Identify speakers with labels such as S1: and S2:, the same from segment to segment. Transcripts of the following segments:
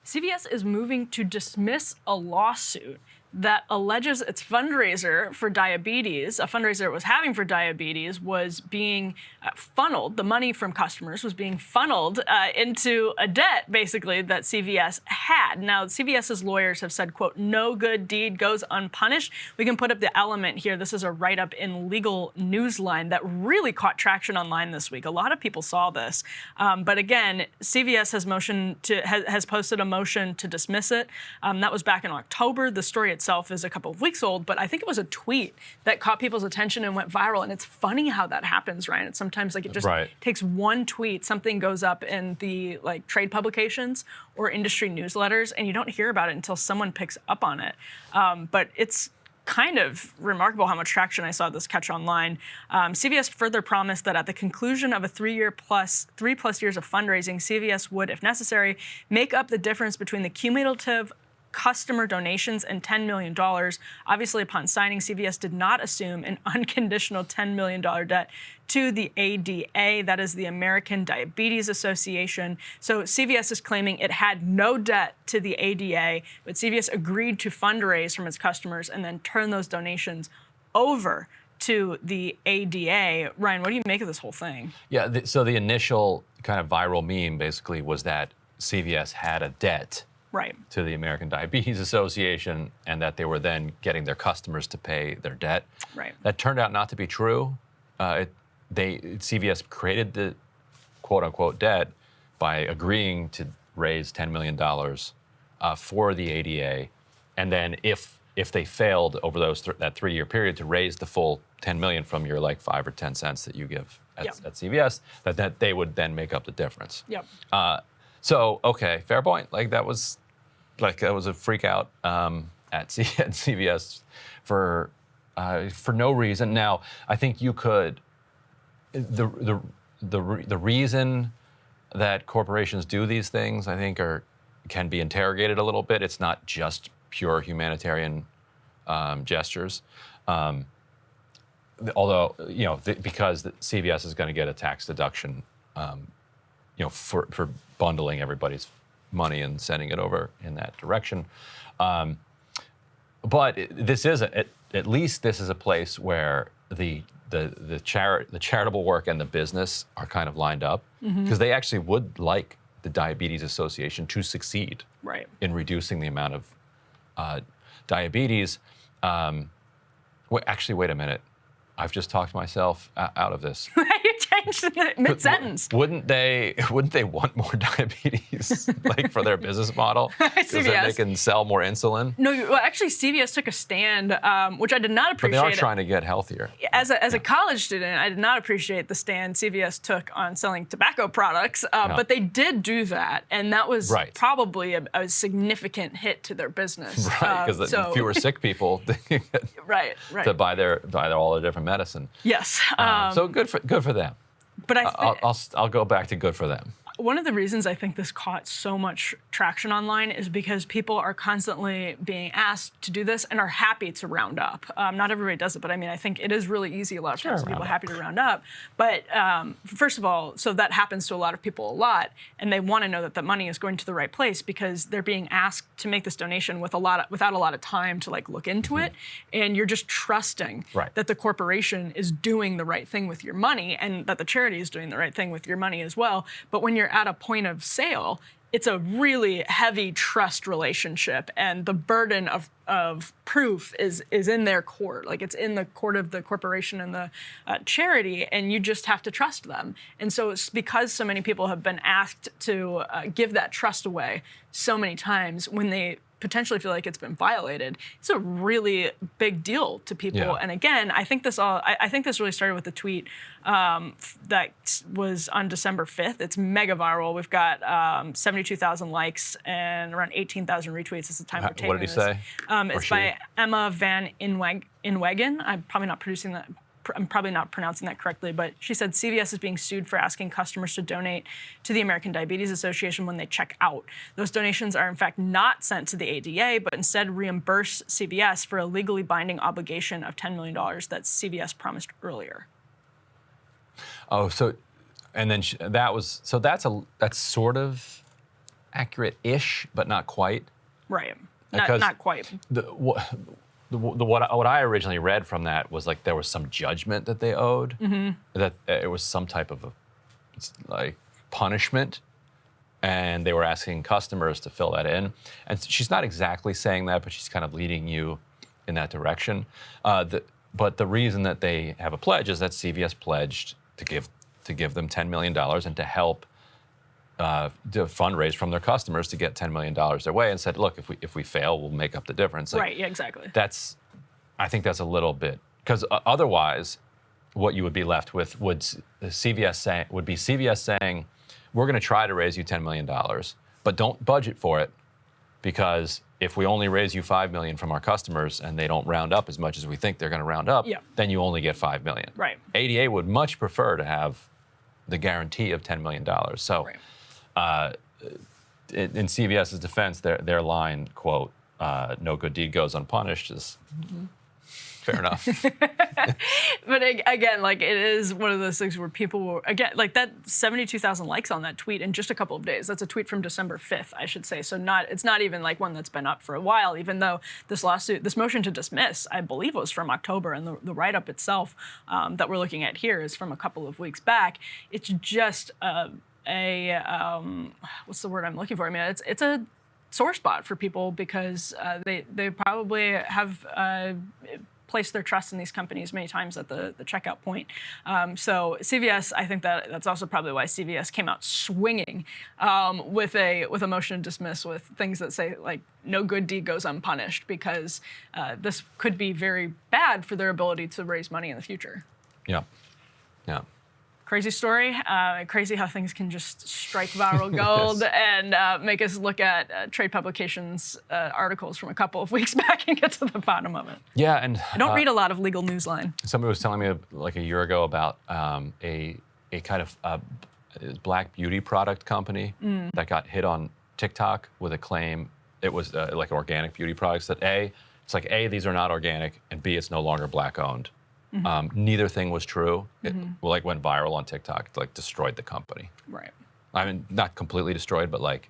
S1: CVS is moving to dismiss a lawsuit that alleges its fundraiser for diabetes, a fundraiser it was having for diabetes, was being funneled, the money from customers was being funneled into a debt, basically, that CVS had. Now, CVS's lawyers have said, quote, no good deed goes unpunished. We can put up the element here. This is a write-up in Legal Newsline that really caught traction online this week. A lot of people saw this. But again, CVS has posted a motion to dismiss it. That was back in October. The story itself is a couple of weeks old, but I think it was a tweet that caught people's attention and went viral. And it's funny how that happens, Ryan. It's sometimes like it just takes one tweet, something goes up in the trade publications or industry newsletters, and you don't hear about it until someone picks up on it. But it's kind of remarkable how much traction I saw this catch online. CVS further promised that at the conclusion of a 3 plus years of fundraising, CVS would, if necessary, make up the difference between the cumulative customer donations and $10 million. Obviously, upon signing, CVS did not assume an unconditional $10 million debt to the ADA, that is the American Diabetes Association. So CVS is claiming it had no debt to the ADA, but CVS agreed to fundraise from its customers and then turn those donations over to the ADA. Ryan, what do you make of this whole thing?
S2: Yeah, so the initial kind of viral meme basically was that CVS had a debt to the American Diabetes Association, and that they were then getting their customers to pay their debt. That turned out not to be true. CVS created the quote-unquote debt by agreeing to raise $10 million for the ADA, and then if they failed over that 3-year period to raise the full $10 million from your 5 or 10 cents that you give at CVS, that they would then make up the difference. So okay, fair point. That was a freak out at CVS for no reason. Now, I think you could the reason that corporations do these things, I think, can be interrogated a little bit. It's not just pure humanitarian gestures. Although, because CVS is going to get a tax deduction, for bundling everybody's money and sending it over in that direction. But this is at least this is a place where the charitable work and the business are kind of lined up, because they actually would like the Diabetes Association to succeed in reducing the amount of diabetes. Wait a minute. I've just talked myself out of this. You changed mid-sentence. Wouldn't they want more diabetes, for their business model? So that they can sell more insulin?
S1: No, well, actually, CVS took a stand, which I did not appreciate.
S2: But they are trying to get healthier.
S1: As a college student, I did not appreciate the stand CVS took on selling tobacco products, but they did do that, and that was probably a significant hit to their business.
S2: Because fewer sick people to buy all the different medicine.
S1: Yes.
S2: So good for them.
S1: But
S2: I'll go back to good for them.
S1: One of the reasons I think this caught so much traction online is because people are constantly being asked to do this and are happy to round up. Not everybody does it, but I think it is really easy. A lot of times people are happy to round up. But first of all, so that happens to a lot of people a lot, and they want to know that the money is going to the right place because they're being asked to make this donation without a lot of time to look into it, and you're just trusting that the corporation is doing the right thing with your money and that the charity is doing the right thing with your money as well. But when you're at a point of sale, it's a really heavy trust relationship, and the burden of proof is in their court. It's in the court of the corporation and the charity, and you just have to trust them. And so it's because so many people have been asked to give that trust away so many times when they potentially feel like it's been violated, it's a really big deal to people. And again, I think this really started with the tweet that was on December 5th. It's mega viral. We've got 72,000 likes and around 18,000 retweets. It's the time we're taking
S2: What did he say?
S1: It's by Emma Van Inwegen. I'm probably not pronouncing that correctly, but she said CVS is being sued for asking customers to donate to the American Diabetes Association when they check out. Those donations are in fact not sent to the ADA, but instead reimburse CVS for a legally binding obligation of $10 million that CVS promised earlier. Oh,
S2: so, and then that's sort of accurate-ish, but not quite.
S1: Right.
S2: Because
S1: Not quite.
S2: What I originally read from that was like there was some judgment that they owed, that it was some type of like punishment, and they were asking customers to fill that in. And she's not exactly saying that, but she's kind of leading you in that direction. But the reason that they have a pledge is that CVS pledged to give them $10 million and to help to fundraise from their customers to get $10 million their way, and said, look, if we fail, we'll make up the difference. Like,
S1: Right, yeah, exactly.
S2: I think that's a little bit, because otherwise, what you would be left with would be CVS saying, we're going to try to raise you $10 million, but don't budget for it, because if we only raise you $5 million from our customers and they don't round up as much as we think they're going to round up, then you only get $5 million.
S1: Right.
S2: ADA would much prefer to have the guarantee of $10 million. So, in CVS's defense, their line, quote, no good deed goes unpunished, is fair enough.
S1: But again, like, it is one of those things where people will, again, like that 72,000 likes on that tweet in just a couple of days. That's a tweet from December 5th, I should say. So it's not even like one that's been up for a while, even though this lawsuit, this motion to dismiss, I believe was from October, and the write-up itself that we're looking at here is from a couple of weeks back. It's just what's the word I'm looking for? I mean, it's a sore spot for people, because they probably have placed their trust in these companies many times at the checkout point. So CVS, I think that's also probably why CVS came out swinging with a motion to dismiss with things that say, like, no good deed goes unpunished, because this could be very bad for their ability to raise money in the future.
S2: Yeah.
S1: Crazy story. Crazy how things can just strike viral gold and make us look at trade publications articles from a couple of weeks back and get to the bottom of it.
S2: Yeah, and
S1: I don't read a lot of legal newsline.
S2: Somebody was telling me like a year ago about a kind of black beauty product company that got hit on TikTok with a claim it was like organic beauty products, that it's like these are not organic, and B, it's no longer black owned. Neither thing was true. It like went viral on TikTok, like destroyed the company.
S1: Right.
S2: I mean, not completely destroyed, but like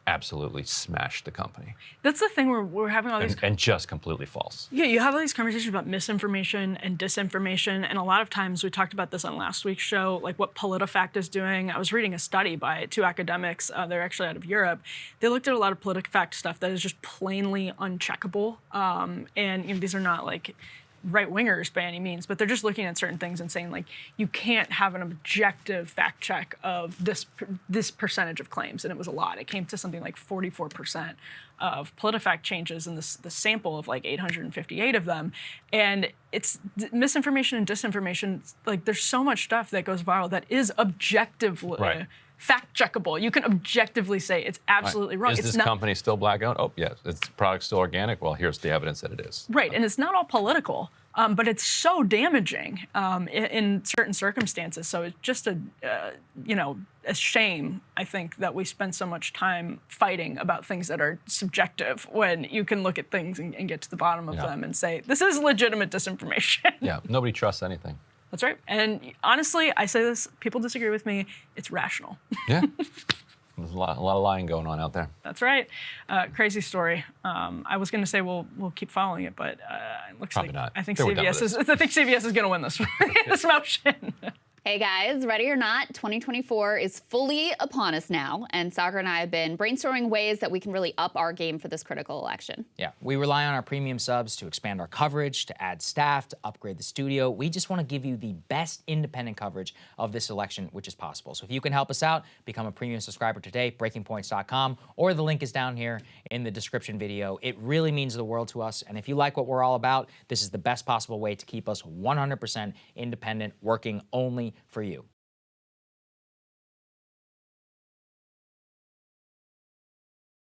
S2: absolutely smashed the company.
S1: That's the thing, we're having all these...
S2: And just completely false.
S1: Yeah, you have all these conversations about misinformation and disinformation, and a lot of times, we talked about this on last week's show, like what PolitiFact is doing. I was reading a study by two academics, they're actually out of Europe. They looked at a lot of PolitiFact stuff that is just plainly uncheckable, and these are not like right-wingers by any means, but they're just looking at certain things and saying, like, you can't have an objective fact check of this percentage of claims, and it was a lot. It came to something like 44% of PolitiFact changes in the sample of like 858 of them, and it's misinformation and disinformation. Like, there's so much stuff that goes viral that is objectively fact checkable. You can objectively say it's absolutely wrong.
S2: Is this company still black owned? Oh, yes. Its product's still organic? Well, here's the evidence that it is.
S1: Right, and it's not all political, but it's so damaging in certain circumstances. So it's just a shame, I think, that we spend so much time fighting about things that are subjective, when you can look at things and get to the bottom of them and say, this is legitimate disinformation.
S2: Yeah, nobody trusts anything.
S1: That's right. And honestly, I say this, people disagree with me, it's rational.
S2: Yeah. There's a lot of lying going on out there.
S1: That's right. Crazy story. I was going to say we'll keep following it, but it looks
S2: probably
S1: like
S2: not.
S1: I think CVS is going to win this this motion.
S3: Hey guys, ready or not, 2024 is fully upon us now, and Sagar and I have been brainstorming ways that we can really up our game for this critical election.
S4: Yeah, we rely on our premium subs to expand our coverage, to add staff, to upgrade the studio. We just want to give you the best independent coverage of this election, which is possible. So if you can help us out, become a premium subscriber today, breakingpoints.com, or the link is down here in the description video. It really means the world to us, and if you like what we're all about, this is the best possible way to keep us 100% independent, working only for you.